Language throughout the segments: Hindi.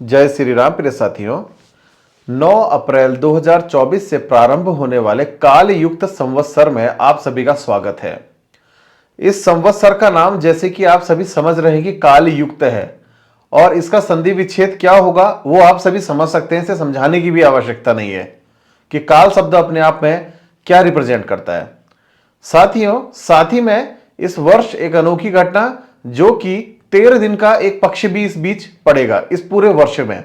जय श्री राम प्रिय साथियों। 9 अप्रैल 2024 से प्रारंभ होने वाले काल युक्त संवत्सर में आप सभी का स्वागत है। इस संवत्सर का नाम जैसे कि आप सभी समझ रहे हैं कि काल युक्त है और इसका संधि विच्छेद क्या होगा वो आप सभी समझ सकते हैं। इसे समझाने की भी आवश्यकता नहीं है कि काल शब्द अपने आप में क्या रिप्रेजेंट करता है। साथियों, साथ ही में इस वर्ष एक अनोखी घटना जो कि 13 दिन का एक पक्ष भी इस बीच पड़ेगा इस पूरे वर्ष में,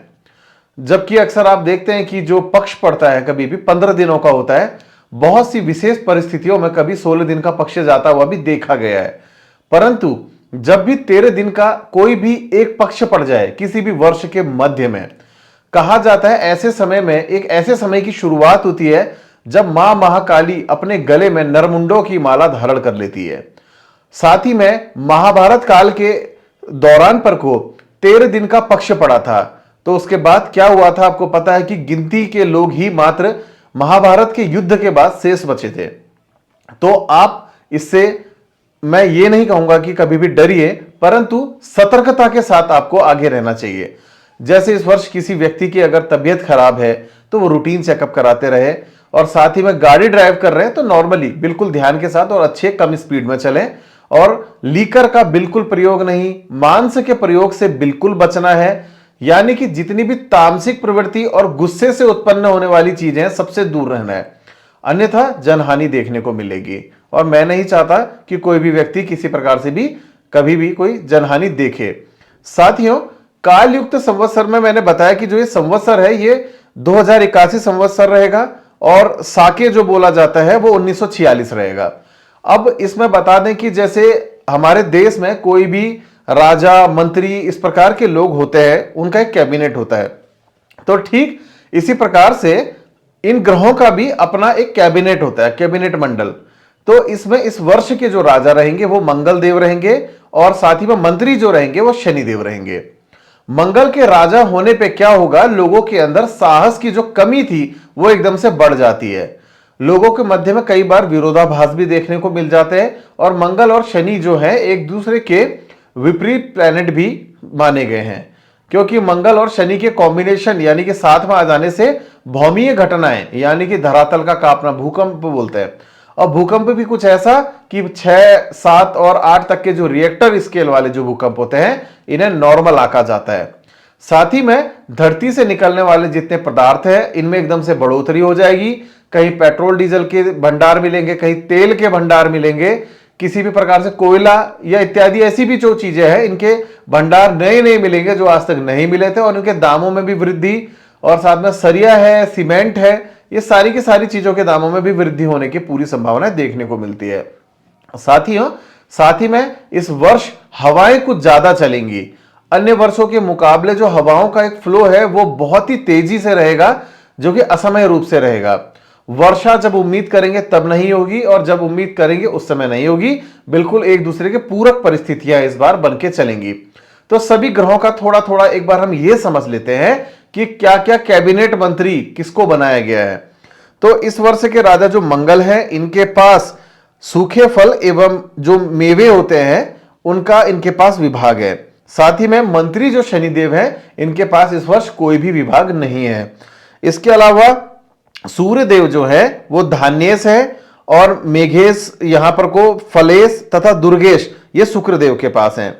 जबकि अक्सर आप देखते हैं कि जो पक्ष पड़ता है कभी भी 15 दिनों का होता है। बहुत सी विशेष परिस्थितियों में कभी 16 दिन का पक्ष जाता हुआ भी देखा गया है, परंतु जब भी 13 दिन का कोई भी एक पक्ष पड़ जाए किसी भी वर्ष के मध्य में, कहा जाता है ऐसे समय में एक ऐसे समय की शुरुआत होती है जब मां महाकाली अपने गले में नरमुंडों की माला धारण कर लेती है। साथ ही में महाभारत काल के दौरान पर को 13 दिन का पक्ष पड़ा था, तो उसके बाद क्या हुआ था आपको पता है कि गिनती के लोग ही मात्र महाभारत के युद्ध के बाद शेष बचे थे। तो आप इससे मैं ये नहीं कहूंगा कि कभी भी डरिए, परंतु सतर्कता के साथ आपको आगे रहना चाहिए। जैसे इस वर्ष किसी व्यक्ति की अगर तबीयत खराब है तो वो रूटीन चेकअप कराते रहे, और साथ ही में गाड़ी ड्राइव कर रहे हैं तो नॉर्मली बिल्कुल ध्यान के साथ और अच्छे कम स्पीड में चलें, और लीकर का बिल्कुल प्रयोग नहीं, मांस के प्रयोग से बिल्कुल बचना है। यानी कि जितनी भी तामसिक प्रवृत्ति और गुस्से से उत्पन्न होने वाली चीजें हैं सबसे दूर रहना है, अन्यथा जनहानि देखने को मिलेगी। और मैं नहीं चाहता कि कोई भी व्यक्ति किसी प्रकार से भी कभी भी कोई जनहानि देखे। साथियों, काल युक्त संवत्सर में मैंने बताया कि जो ये संवत्सर है ये 2081 संवत्सर रहेगा और साके जो बोला जाता है वो 1946 रहेगा। अब इसमें बता दें कि जैसे हमारे देश में कोई भी राजा मंत्री इस प्रकार के लोग होते हैं, उनका एक कैबिनेट होता है, तो ठीक इसी प्रकार से इन ग्रहों का भी अपना एक कैबिनेट होता है, कैबिनेट मंडल। तो इसमें इस वर्ष के जो राजा रहेंगे वो मंगल देव रहेंगे, और साथ ही में मंत्री जो रहेंगे वो शनि देव रहेंगे। मंगल के राजा होने पे क्या होगा, लोगों के अंदर साहस की जो कमी थी वो एकदम से बढ़ जाती है। लोगों के मध्य में कई बार विरोधाभास भी देखने को मिल जाते हैं, और मंगल और शनि जो है एक दूसरे के विपरीत प्लैनेट भी माने गए हैं, क्योंकि मंगल और शनि के कॉम्बिनेशन यानी कि साथ में आ जाने से भौमीय घटनाएं यानी कि धरातल का कांपना, भूकंप बोलते हैं। और भूकंप भी कुछ ऐसा कि 6, 7 और 8 तक के जो रिएक्टर स्केल वाले जो भूकंप होते हैं इन्हें नॉर्मल आका जाता है। साथ ही में धरती से निकलने वाले जितने पदार्थ हैं इनमें एकदम से बढ़ोतरी हो जाएगी। कहीं पेट्रोल डीजल के भंडार मिलेंगे, कहीं तेल के भंडार मिलेंगे, किसी भी प्रकार से कोयला या इत्यादि ऐसी भी जो चीजें हैं इनके भंडार नए नए मिलेंगे जो आज तक नहीं मिले थे, और इनके दामों में भी वृद्धि, और साथ में सरिया है, सीमेंट है, ये सारी की सारी चीजों के दामों में भी वृद्धि होने की पूरी संभावना देखने को मिलती है। साथ ही में इस वर्ष हवाएं कुछ ज्यादा चलेंगी। अन्य वर्षों के मुकाबले जो हवाओं का एक फ्लो है वो बहुत ही तेजी से रहेगा, जो कि असमय रूप से रहेगा। वर्षा जब उम्मीद करेंगे तब नहीं होगी, और जब उम्मीद करेंगे उस समय नहीं होगी। बिल्कुल एक दूसरे के पूरक परिस्थितियां इस बार बन के चलेंगी। तो सभी ग्रहों का थोड़ा थोड़ा एक बार हम ये समझ लेते हैं कि क्या क्या कैबिनेट मंत्री किसको बनाया गया है। तो इस वर्ष के राजा जो मंगल है, इनके पास सूखे फल एवं जो मेवे होते हैं उनका इनके पास विभाग है। साथ ही में मंत्री जो शनिदेव हैं इनके पास इस वर्ष कोई भी विभाग नहीं है। इसके अलावा सूर्य देव जो है वो धान्येश है, और मेघेश यहां पर को फलेश तथा दुर्गेश ये शुक्र देव के पास हैं।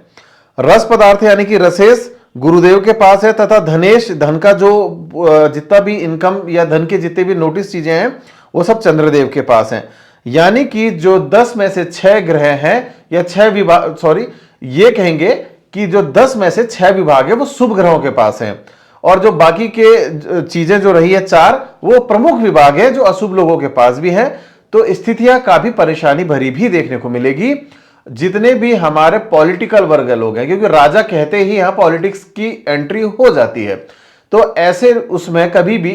रस पदार्थ यानी कि रसेश गुरुदेव के पास है, तथा धनेश धन का जो जितना भी इनकम या धन के जितने भी नोटिस चीजें हैं वो सब चंद्रदेव के पास हैं। यानी कि जो 10 में से 6 ग्रह हैं या 6 विभाग, सॉरी ये कहेंगे कि जो 10 में से 6 विभाग है वो शुभ ग्रहों के पास हैं, और जो बाकी के चीजें जो रही है 4 वो प्रमुख विभाग है जो अशुभ लोगों के पास भी है। तो स्थितियां काफी परेशानी भरी भी देखने को मिलेगी जितने भी हमारे पॉलिटिकल वर्ग लोग हैं, क्योंकि राजा कहते ही यहां पॉलिटिक्स की एंट्री हो जाती है। तो ऐसे उसमें कभी भी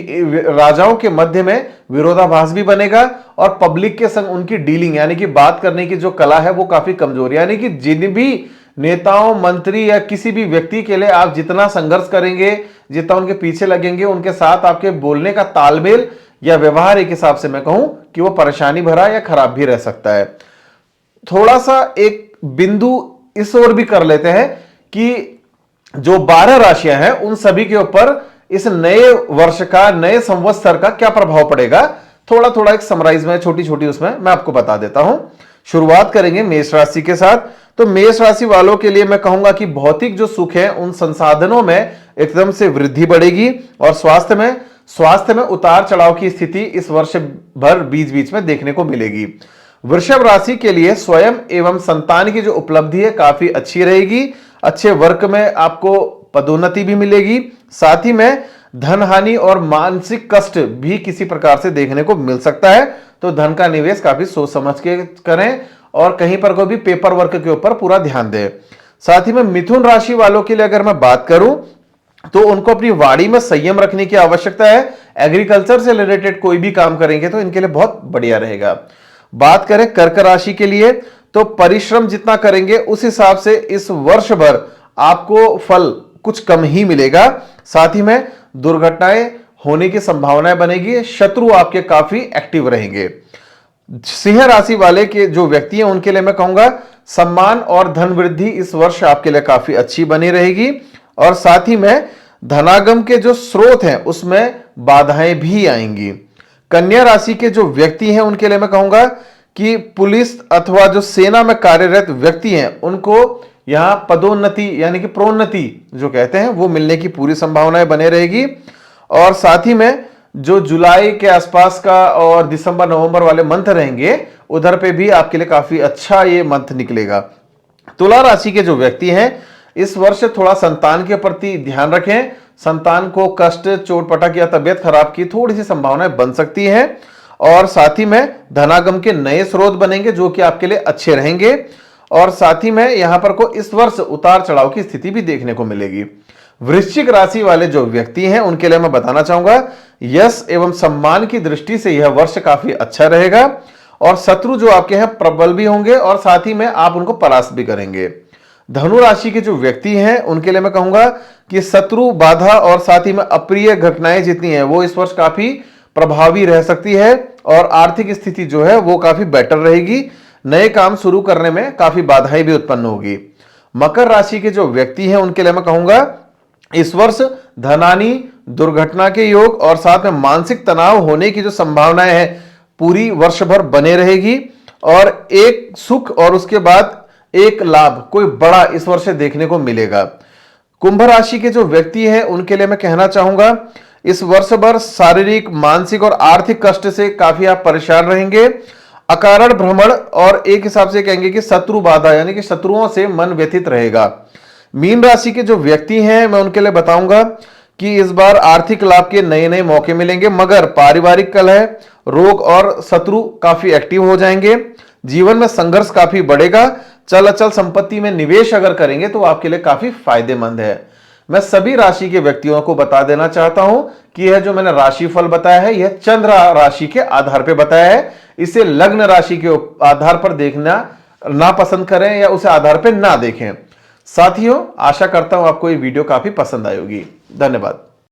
राजाओं के मध्य में विरोधाभास भी बनेगा, और पब्लिक के संग उनकी डीलिंग यानी कि बात करने की जो कला है वो काफी कमजोर, यानी कि जिन भी नेताओं, मंत्री या किसी भी व्यक्ति के लिए आप जितना संघर्ष करेंगे, जितना उनके पीछे लगेंगे, उनके साथ आपके बोलने का तालमेल या व्यवहार एक हिसाब से मैं कहूं कि वो परेशानी भरा या खराब भी रह सकता है। थोड़ा सा एक बिंदु इस ओर भी कर लेते हैं कि जो 12 राशियां हैं उन सभी के ऊपर इस नए वर्ष का, नए संवत्सर का क्या प्रभाव पड़ेगा, थोड़ा थोड़ा एक समराइज में, छोटी छोटी उसमें मैं आपको बता देता हूं। शुरुआत करेंगे मेष राशि के साथ। तो मेष राशि वालों के लिए मैं कहूंगा कि भौतिक जो सुख है उन संसाधनों में एकदम से वृद्धि बढ़ेगी, और स्वास्थ्य में उतार चढ़ाव की स्थिति इस वर्ष भर बीच बीच में देखने को मिलेगी। वृषभ राशि के लिए स्वयं एवं संतान की जो उपलब्धि है काफी अच्छी रहेगी। अच्छे वर्क में आपको पदोन्नति भी मिलेगी, साथ ही में धन हानि और मानसिक कष्ट भी किसी प्रकार से देखने को मिल सकता है। तो धन का निवेश काफी सोच समझ के करें, और कहीं पर कोई भी पेपर वर्क के ऊपर पूरा ध्यान दें। साथ ही में मिथुन राशि वालों के लिए अगर मैं बात करूं तो उनको अपनी वाणी में संयम रखने की आवश्यकता है। एग्रीकल्चर से रिलेटेड कोई भी काम करेंगे तो इनके लिए बहुत बढ़िया रहेगा। बात करें कर्क राशि के लिए, तो परिश्रम जितना करेंगे उस हिसाब से इस वर्ष भर आपको फल कुछ कम ही मिलेगा। साथ ही में दुर्घटनाएं होने की संभावनाएं बनेगी, शत्रु आपके काफी एक्टिव रहेंगे। सिंह राशि वाले के जो व्यक्ति हैं उनके लिए मैं कहूंगा सम्मान और धन वृद्धि इस वर्ष आपके लिए काफी अच्छी बनी रहेगी, और साथ ही में धनागम के जो स्रोत हैं उसमें बाधाएं भी आएंगी। कन्या राशि के जो व्यक्ति हैं उनके लिए मैं कहूंगा कि पुलिस अथवा जो सेना में कार्यरत व्यक्ति हैं उनको यहां पदोन्नति यानी कि प्रोन्नति जो कहते हैं वो मिलने की पूरी संभावनाएं बने रहेगी। और साथ ही में जो जुलाई के आसपास का और दिसंबर नवंबर वाले मंथ रहेंगे उधर पे भी आपके लिए काफी अच्छा ये मंथ निकलेगा। तुला राशि के जो व्यक्ति हैं इस वर्ष थोड़ा संतान के प्रति ध्यान रखें। संतान को कष्ट, चोट पटक या तबियत खराब की थोड़ी सी संभावनाएं बन सकती हैं, और साथ ही में धनागम के नए स्रोत बनेंगे जो कि आपके लिए अच्छे रहेंगे। और साथ ही में यहां पर को इस वर्ष उतार चढ़ाव की स्थिति भी देखने को मिलेगी। वृश्चिक राशि वाले जो व्यक्ति हैं उनके लिए मैं बताना चाहूंगा यश एवं सम्मान की दृष्टि से यह वर्ष काफी अच्छा रहेगा, और शत्रु जो आपके हैं प्रबल भी होंगे, और साथ ही में आप उनको परास्त भी करेंगे। धनु राशि के जो व्यक्ति हैं उनके लिए मैं कहूंगा कि शत्रु, बाधा और साथ ही में अप्रिय घटनाएं जितनी हैं वो इस वर्ष काफी प्रभावी रह सकती है, और आर्थिक स्थिति जो है वो काफी बेटर रहेगी। नए काम शुरू करने में काफी बाधाएं भी उत्पन्न होगी। मकर राशि के जो व्यक्ति हैं उनके लिए मैं कहूंगा इस वर्ष धनानी, दुर्घटना के योग और साथ में मानसिक तनाव होने की जो संभावनाएं हैं पूरी वर्ष भर बने रहेगी, और एक सुख और उसके बाद एक लाभ कोई बड़ा इस वर्ष देखने को मिलेगा। कुंभ राशि के जो व्यक्ति हैं उनके लिए मैं कहना चाहूंगा इस वर्ष भर शारीरिक, मानसिक और आर्थिक कष्ट से काफी आप परेशान रहेंगे। अकारण भ्रमण और एक हिसाब से कहेंगे कि शत्रु बाधा यानी कि शत्रुओं से मन व्यथित रहेगा। मीन राशि के जो व्यक्ति हैं मैं उनके लिए बताऊंगा कि इस बार आर्थिक लाभ के नए नए मौके मिलेंगे, मगर पारिवारिक कलह, रोग और शत्रु काफी एक्टिव हो जाएंगे। जीवन में संघर्ष काफी बढ़ेगा। चल अचल संपत्ति में निवेश अगर करेंगे तो आपके लिए काफी फायदेमंद है। मैं सभी राशि के व्यक्तियों को बता देना चाहता हूं कि यह जो मैंने राशिफल बताया है यह चंद्र राशि के आधार पर बताया है। इसे लग्न राशि के आधार पर देखना ना पसंद करें या उसे आधार पर ना देखें। साथियों, आशा करता हूं आपको ये वीडियो काफी पसंद आई होगी। धन्यवाद।